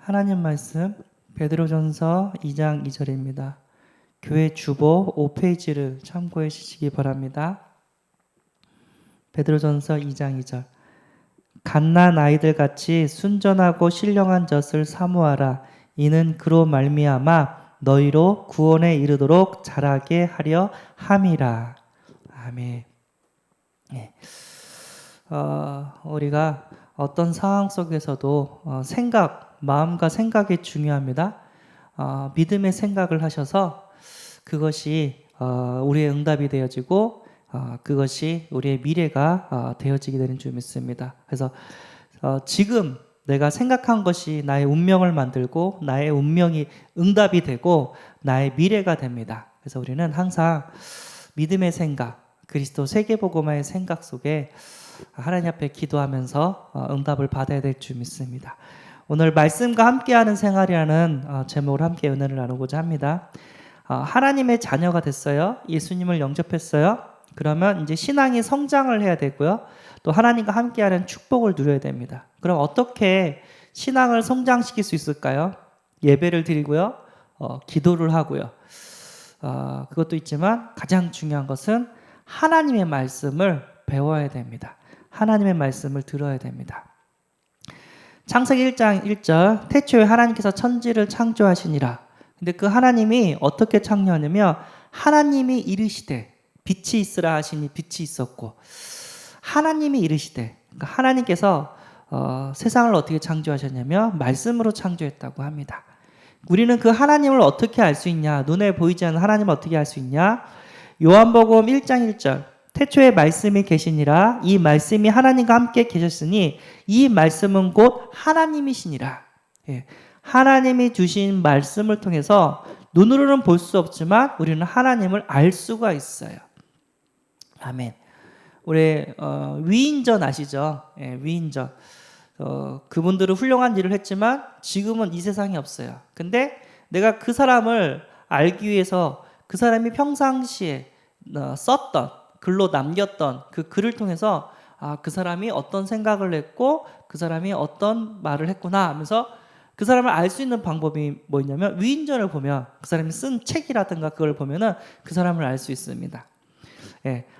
하나님 말씀 베드로전서 2장 2절입니다. 교회 주보 5페이지를 참고해 주시기 바랍니다. 베드로전서 2장 2절. 갓난 아이들 같이 순전하고 신령한 젖을 사모하라. 이는 그로 말미암아 너희로 구원에 이르도록 자라게 하려 함이라. 아멘. 네. 우리가 어떤 상황 속에서도 마음과 생각이 중요합니다. 믿음의 생각을 하셔서 그것이 우리의 응답이 되어지고 그것이 우리의 미래가 되어지게 되는 줄 믿습니다. 그래서 지금 내가 생각한 것이 나의 운명을 만들고 나의 운명이 응답이 되고 나의 미래가 됩니다. 그래서 우리는 항상 믿음의 생각, 그리스도 세계복음화의 생각 속에 하나님 앞에 기도하면서 응답을 받아야 될 줄 믿습니다. 오늘 말씀과 함께하는 생활이라는 제목으로 함께 은혜를 나누고자 합니다. 하나님의 자녀가 됐어요. 예수님을 영접했어요. 그러면 이제 신앙이 성장을 해야 되고요. 또 하나님과 함께하는 축복을 누려야 됩니다. 그럼 어떻게 신앙을 성장시킬 수 있을까요? 예배를 드리고요. 기도를 하고요. 그것도 있지만 가장 중요한 것은 하나님의 말씀을 배워야 됩니다. 하나님의 말씀을 들어야 됩니다. 창세기 1장 1절 태초에 하나님께서 천지를 창조하시니라. 근데 그 하나님이 어떻게 창조하냐면 하나님이 이르시되 빛이 있으라 하시니 빛이 있었고 하나님이 이르시되 그러니까 하나님께서 세상을 어떻게 창조하셨냐면 말씀으로 창조했다고 합니다. 우리는 그 하나님을 어떻게 알 수 있냐? 눈에 보이지 않는 하나님을 어떻게 알 수 있냐? 요한복음 1장 1절 태초에 말씀이 계시니라. 이 말씀이 하나님과 함께 계셨으니 이 말씀은 곧 하나님이시니라. 하나님이 주신 말씀을 통해서 눈으로는 볼 수 없지만 우리는 하나님을 알 수가 있어요. 아멘. 우리 위인전 아시죠? 위인전. 그분들은 훌륭한 일을 했지만 지금은 이 세상에 없어요. 근데 내가 그 사람을 알기 위해서 그 사람이 평상시에 썼던 글로 남겼던 그 글을 통해서 그 사람이 어떤 생각을 했고 그 사람이 어떤 말을 했구나 하면서 그 사람을 알 수 있는 방법이 뭐냐면 위인전을 보면 그 사람이 쓴 책이라든가 그걸 보면은 그 사람을 알 수 있습니다.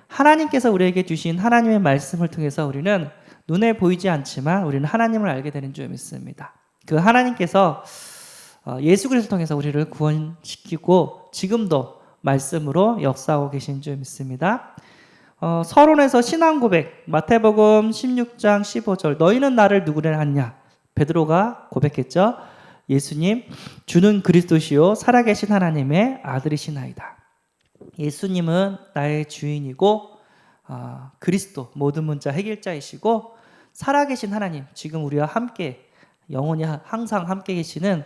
하나님께서 우리에게 주신 하나님의 말씀을 통해서 우리는 눈에 보이지 않지만 우리는 하나님을 알게 되는 줄 믿습니다. 그 하나님께서 예수 그리스도를 통해서 우리를 구원시키고 지금도 말씀으로 역사하고 계신 줄 믿습니다. 서론에서 신앙 고백 마태복음 16장 15절 너희는 나를 누구를 하냐 베드로가 고백했죠. 예수님 주는 그리스도시요 살아계신 하나님의 아들이시나이다. 예수님은 나의 주인이고 그리스도 모든 문자 해결자이시고 살아계신 하나님 지금 우리와 함께 영원히 항상 함께 계시는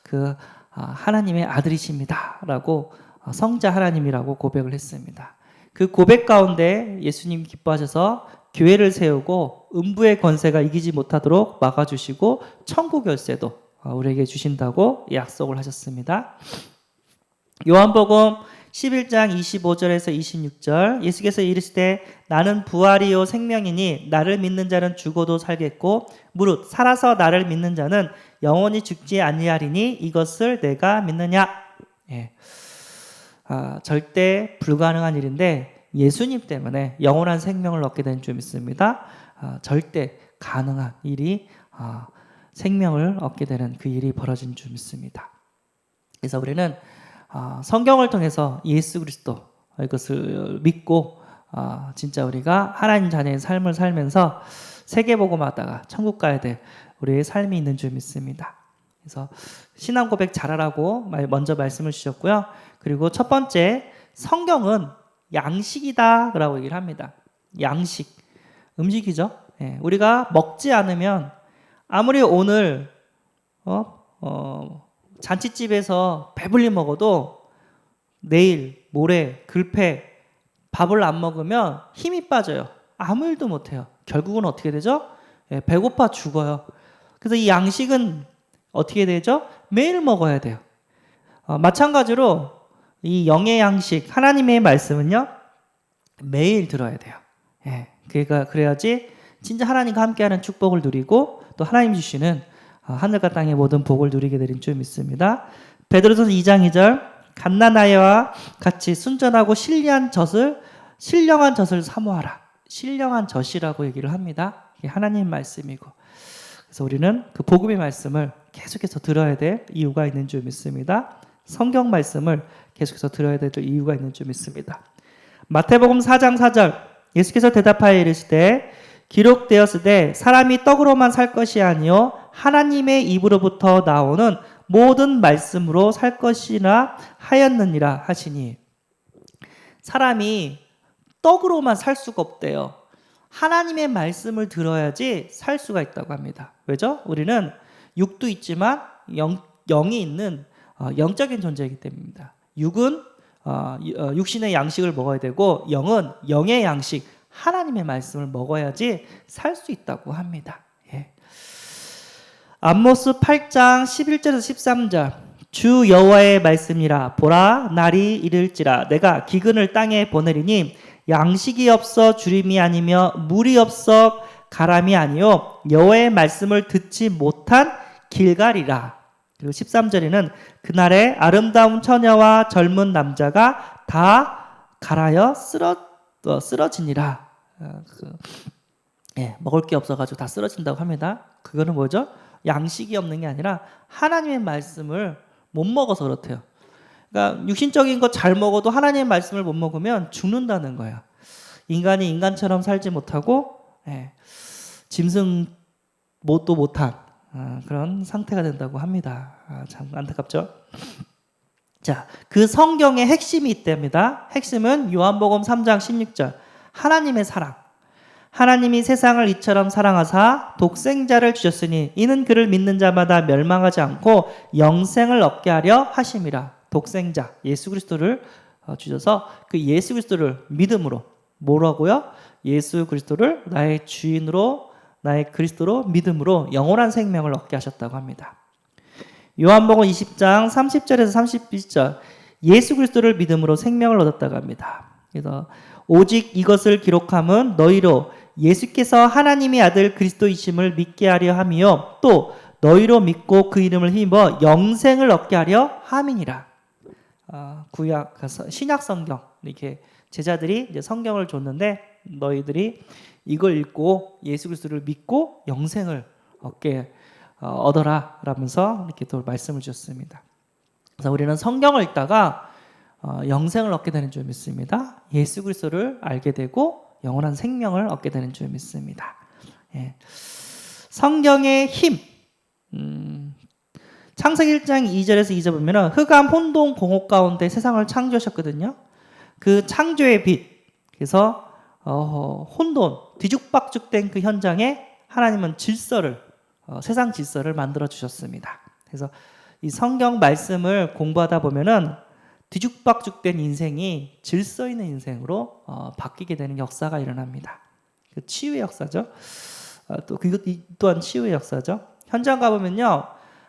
그 하나님의 아들이십니다 라고 성자 하나님이라고 고백을 했습니다. 그 고백 가운데 예수님 기뻐하셔서 교회를 세우고 음부의 권세가 이기지 못하도록 막아주시고 천국 열쇠도 우리에게 주신다고 약속을 하셨습니다. 요한복음 11장 25절에서 26절 예수께서 이르시되 나는 부활이요 생명이니 나를 믿는 자는 죽어도 살겠고 무릇 살아서 나를 믿는 자는 영원히 죽지 아니하리니 이것을 내가 믿느냐. 절대 불가능한 일인데 예수님 때문에 영원한 생명을 얻게 된 줄 믿습니다. 절대 가능한 일이 생명을 얻게 되는 그 일이 벌어진 줄 믿습니다. 그래서 우리는 성경을 통해서 예수 그리스도 이것을 믿고 진짜 우리가 하나님 자녀의 삶을 살면서 세계복음하다가 천국 가야 될 우리의 삶이 있는 줄 믿습니다. 그래서 신앙 고백 잘하라고 먼저 말씀을 주셨고요. 그리고 첫 번째 성경은 양식이다 라고 얘기를 합니다. 양식 음식이죠. 우리가 먹지 않으면 아무리 오늘 잔치집에서 배불리 먹어도 내일 모레 글패 밥을 안 먹으면 힘이 빠져요. 아무 일도 못해요. 결국은 어떻게 되죠? 배고파 죽어요. 그래서 이 양식은 어떻게 되죠? 매일 먹어야 돼요. 마찬가지로 이 영의 양식 하나님의 말씀은요 매일 들어야 돼요. 그러니까 그래야지 진짜 하나님과 함께하는 축복을 누리고 또 하나님 주시는 하늘과 땅의 모든 복을 누리게 되는 줄 믿습니다. 베드로전서 2장 2절 갓난아이와 같이 순전하고 신령한 젖을 사모하라. 신령한 젖이라고 얘기를 합니다. 이게 하나님 말씀이고, 그래서 우리는 그 복음의 말씀을 계속해서 들어야 될 이유가 있는 줄 믿습니다. 성경 말씀을 계속해서 들어야 될 이유가 있는 줄 믿습니다. 마태복음 4장 4절 예수께서 대답하여 이르시되 기록되었으되 사람이 떡으로만 살 것이 아니요 하나님의 입으로부터 나오는 모든 말씀으로 살 것이라 하였느니라 하시니, 사람이 떡으로만 살 수가 없대요. 하나님의 말씀을 들어야지 살 수가 있다고 합니다. 왜죠? 우리는 육도 있지만 영이 있는 영적인 존재이기 때문입니다. 육은 육신의 양식을 먹어야 되고 영은 영의 양식, 하나님의 말씀을 먹어야지 살 수 있다고 합니다. 예. 암모스 8장 11절에서 13절 주 여호와의 말씀이라 보라 날이 이를지라 내가 기근을 땅에 보내리니 양식이 없어 주림이 아니며 물이 없어 가람이 아니요 여호와의 말씀을 듣지 못한 길갈이라. 그리고 13절에는 그날에 아름다운 처녀와 젊은 남자가 다 갈아여 쓰러지니라. 먹을 게 없어가지고 다 쓰러진다고 합니다. 그거는 뭐죠? 양식이 없는 게 아니라 하나님의 말씀을 못 먹어서 그렇대요. 그러니까 육신적인 거 잘 먹어도 하나님의 말씀을 못 먹으면 죽는다는 거예요. 인간이 인간처럼 살지 못하고 짐승 뭣도 못한 그런 상태가 된다고 합니다. 참 안타깝죠. 자, 그 성경의 핵심이 있답니다. 핵심은 요한복음 3장 16절 하나님의 사랑. 하나님이 세상을 이처럼 사랑하사 독생자를 주셨으니 이는 그를 믿는 자마다 멸망하지 않고 영생을 얻게 하려 하심이라. 독생자 예수 그리스도를 주셔서 그 예수 그리스도를 믿음으로 뭐라고요? 예수 그리스도를 나의 주인으로 나의 그리스도로 믿음으로 영원한 생명을 얻게 하셨다고 합니다. 요한복음 20장 30절에서 31절 예수 그리스도를 믿음으로 생명을 얻었다고 합니다. 그래서 오직 이것을 기록함은 너희로 예수께서 하나님의 아들 그리스도이심을 믿게 하려 함이요 또 너희로 믿고 그 이름을 힘입어 영생을 얻게 하려 함이니라. 구약 신약 성경 이렇게 제자들이 이제 성경을 줬는데 너희들이 이걸 읽고 예수 그리스도를 믿고 영생을 얻어라 라면서 이렇게 또 말씀을 주셨습니다. 그래서 우리는 성경을 읽다가 영생을 얻게 되는 줄 믿습니다. 예수 그리스도를 알게 되고 영원한 생명을 얻게 되는 줄 믿습니다. 예. 성경의 힘. 창세기 1장 2절에서 2절 보면 흑암 혼돈 공허 가운데 세상을 창조하셨거든요. 그 창조의 빛. 그래서 혼돈, 뒤죽박죽된 그 현장에 하나님은 질서를 세상 질서를 만들어 주셨습니다. 그래서 이 성경 말씀을 공부하다 보면은 뒤죽박죽된 인생이 질서 있는 인생으로 바뀌게 되는 역사가 일어납니다. 그 치유의 역사죠. 또 그것 또한 치유의 역사죠. 현장 가보면요,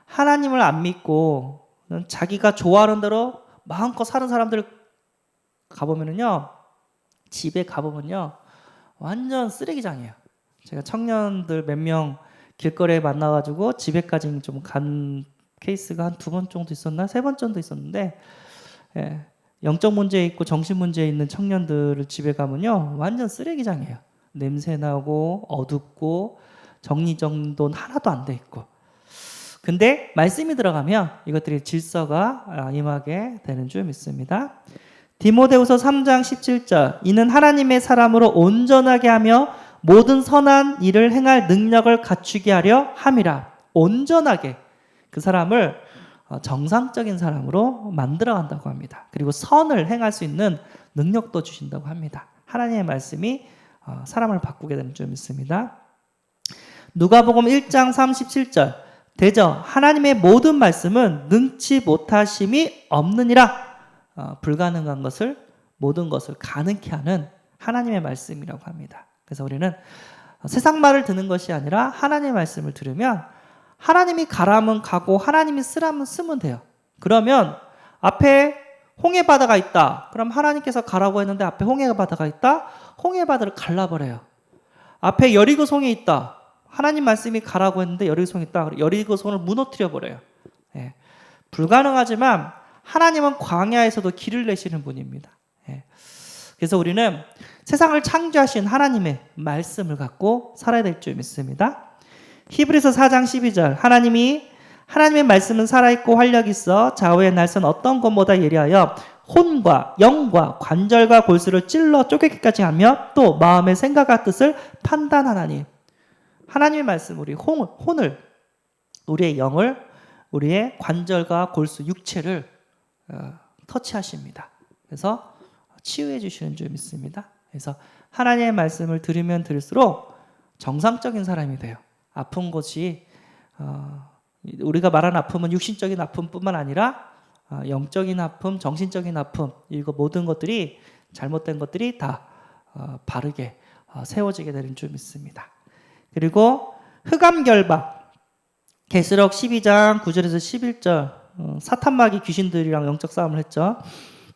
하나님을 안 믿고 자기가 좋아하는 대로 마음껏 사는 사람들 가보면은요, 집에 가보면요, 완전 쓰레기장이에요. 제가 청년들 몇 명 길거리에 만나가지고 집에까지 좀 간 케이스가 한 2번 정도 있었나? 3번 정도 있었는데, 영적 문제에 있고 정신 문제에 있는 청년들을 집에 가면요 완전 쓰레기장이에요. 냄새 나고 어둡고 정리정돈 하나도 안 돼 있고. 근데 말씀이 들어가면 이것들이 질서가 임하게 되는 줄 믿습니다. 디모데후서 3장 17절 이는 하나님의 사람으로 온전하게 하며 모든 선한 일을 행할 능력을 갖추게 하려 함이라. 온전하게 그 사람을 정상적인 사람으로 만들어간다고 합니다. 그리고 선을 행할 수 있는 능력도 주신다고 합니다. 하나님의 말씀이 사람을 바꾸게 되는 줄 믿습니다. 누가복음 1장 37절 대저 하나님의 모든 말씀은 능치 못하심이 없느니라. 불가능한 것을 모든 것을 가능케 하는 하나님의 말씀이라고 합니다. 그래서 우리는 세상 말을 듣는 것이 아니라 하나님의 말씀을 들으면 하나님이 가라면 가고 하나님이 쓰라면 쓰면 돼요. 그러면 앞에 홍해 바다가 있다. 그럼 하나님께서 가라고 했는데 앞에 홍해 바다가 있다. 홍해 바다를 갈라버려요. 앞에 여리고 성이 있다. 하나님 말씀이 가라고 했는데 여리고성이 있다. 여리고성을 무너뜨려 버려요. 예. 불가능하지만 하나님은 광야에서도 길을 내시는 분입니다. 예. 그래서 우리는 세상을 창조하신 하나님의 말씀을 갖고 살아야 될 줄 믿습니다. 히브리서 4장 12절 하나님의 말씀은 살아있고 활력이 있어 좌우의 날선 어떤 것보다 예리하여 혼과 영과 관절과 골수를 찔러 쪼개기까지 하며 또 마음의 생각과 뜻을 판단하나니. 하나님의 말씀, 우리 혼을, 우리의 영을, 우리의 관절과 골수, 육체를 터치하십니다. 그래서 치유해 주시는 줄 믿습니다. 그래서 하나님의 말씀을 들으면 들을수록 정상적인 사람이 돼요. 아픈 것이 우리가 말하는 아픔은 육신적인 아픔뿐만 아니라 영적인 아픔, 정신적인 아픔, 이거 모든 것들이 잘못된 것들이 다 바르게 세워지게 되는 줄 믿습니다. 그리고 흑암결박, 계시록 12장 9절에서 11절 사탄마귀 귀신들이랑 영적 싸움을 했죠.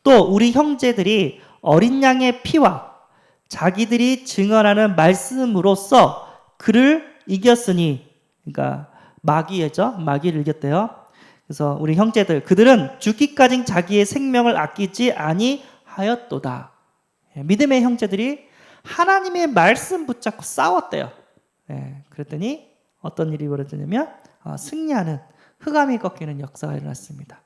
또 우리 형제들이 어린 양의 피와 자기들이 증언하는 말씀으로써 그를 이겼으니, 그러니까 마귀를 이겼대요. 그래서 우리 형제들, 그들은 죽기까지 자기의 생명을 아끼지 아니하였도다. 믿음의 형제들이 하나님의 말씀 붙잡고 싸웠대요. 그랬더니 어떤 일이 벌어지냐면 승리하는, 흑암이 꺾이는 역사가 일어났습니다.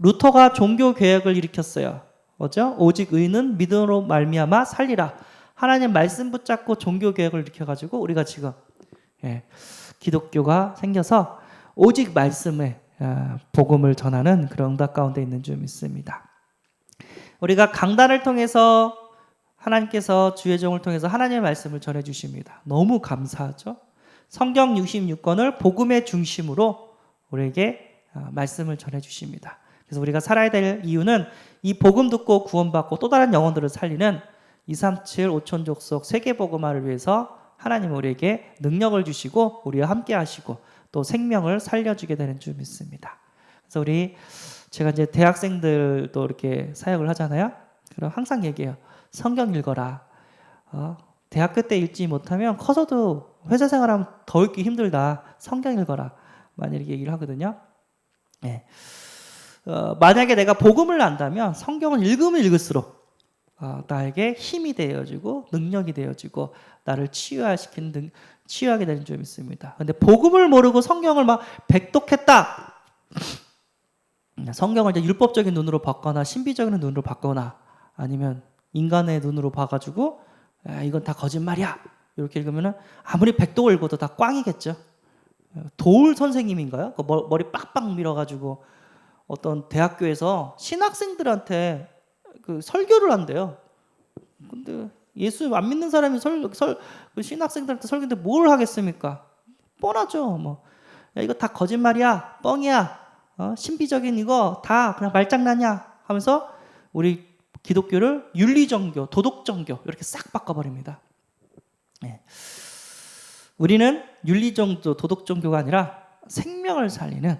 루터가 종교 개혁을 일으켰어요. 뭐죠? 오직 의는 믿음으로 말미암아 살리라. 하나님 말씀 붙잡고 종교 개혁을 일으켜가지고 우리가 지금 기독교가 생겨서 오직 말씀에 복음을 전하는 그런 응답 가운데 있는 줄 믿습니다. 우리가 강단을 통해서 하나님께서 주의 종을 통해서 하나님의 말씀을 전해주십니다. 너무 감사하죠. 성경 66권을 복음의 중심으로 우리에게 말씀을 전해주십니다. 그래서 우리가 살아야 될 이유는 이 복음 듣고 구원받고 또 다른 영혼들을 살리는 237 5천 족속 세계복음화를 위해서 하나님 우리에게 능력을 주시고 우리와 함께 하시고 또 생명을 살려주게 되는 줄 믿습니다. 그래서 제가 이제 대학생들도 이렇게 사역을 하잖아요. 그럼 항상 얘기해요. 성경 읽어라. 대학교 때 읽지 못하면 커서도 회사 생활하면 더 읽기 힘들다. 성경 읽어라. 많이 이렇게 얘기를 하거든요. 만약에 내가 복음을 안다면 성경을 읽으면 읽을수록 나에게 힘이 되어지고 능력이 되어지고 나를 치유하게 되는 줄 믿습니다. 그런데 복음을 모르고 성경을 막 백독했다. 성경을 이제 율법적인 눈으로 봤거나 신비적인 눈으로 봤거나 아니면 인간의 눈으로 봐가지고 이건 다 거짓말이야 이렇게 읽으면 아무리 백독을 읽어도 다 꽝이겠죠. 도울 선생님인가요? 머리 빡빡 밀어가지고 어떤 대학교에서 신학생들한테 그 설교를 한대요. 근데 예수 안 믿는 사람이 그 신학생들한테 설교인데 뭘 하겠습니까? 뻔하죠. 야, 이거 다 거짓말이야, 뻥이야, 신비적인 이거 다 그냥 말장난이야 하면서 우리 기독교를 윤리정교, 도덕정교 이렇게 싹 바꿔버립니다. 우리는 윤리정교, 도덕정교가 아니라 생명을 살리는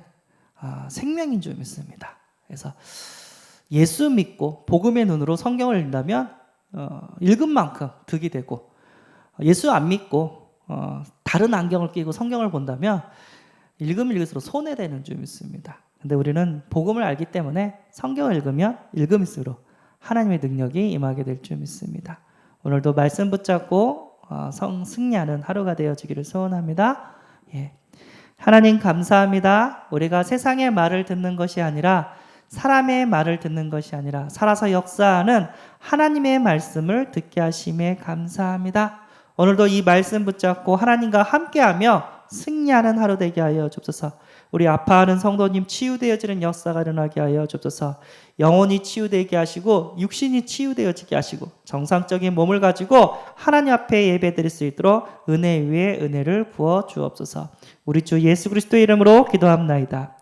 생명인 줄 믿습니다. 그래서 예수 믿고 복음의 눈으로 성경을 읽는다면 읽은 만큼 득이 되고, 예수 안 믿고 다른 안경을 끼고 성경을 본다면 읽으면 읽을수록 손해되는 줄 믿습니다. 근데 우리는 복음을 알기 때문에 성경을 읽으면 읽음일수록 하나님의 능력이 임하게 될 줄 믿습니다. 오늘도 말씀 붙잡고 승리하는 하루가 되어지기를 소원합니다. 하나님 감사합니다. 우리가 세상의 말을 듣는 것이 아니라 사람의 말을 듣는 것이 아니라 살아서 역사하는 하나님의 말씀을 듣게 하심에 감사합니다. 오늘도 이 말씀 붙잡고 하나님과 함께하며 승리하는 하루 되게 하여 주옵소서. 우리 아파하는 성도님 치유되어지는 역사가 일어나게 하여 주옵소서. 영혼이 치유되게 하시고 육신이 치유되어지게 하시고 정상적인 몸을 가지고 하나님 앞에 예배드릴 수 있도록 은혜 위에 은혜를 부어 주옵소서. 우리 주 예수 그리스도의 이름으로 기도합나이다.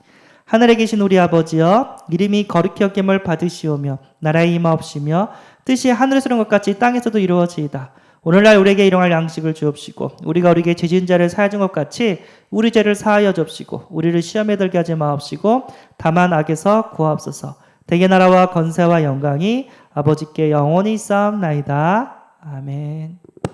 하늘에 계신 우리 아버지여, 이름이 거룩히 여김을 받으시오며 나라의 임하옵시며 뜻이 하늘에서 이룬 것 같이 땅에서도 이루어지이다. 오늘날 우리에게 일용할 양식을 주옵시고 우리가 우리에게 죄진 자를 사하여 준 것 같이 우리 죄를 사하여 주옵시고 우리를 시험에 들게 하지 마옵시고 다만 악에서 구하옵소서. 대개 나라와 건세와 영광이 아버지께 영원히 있사옵나이다. 아멘.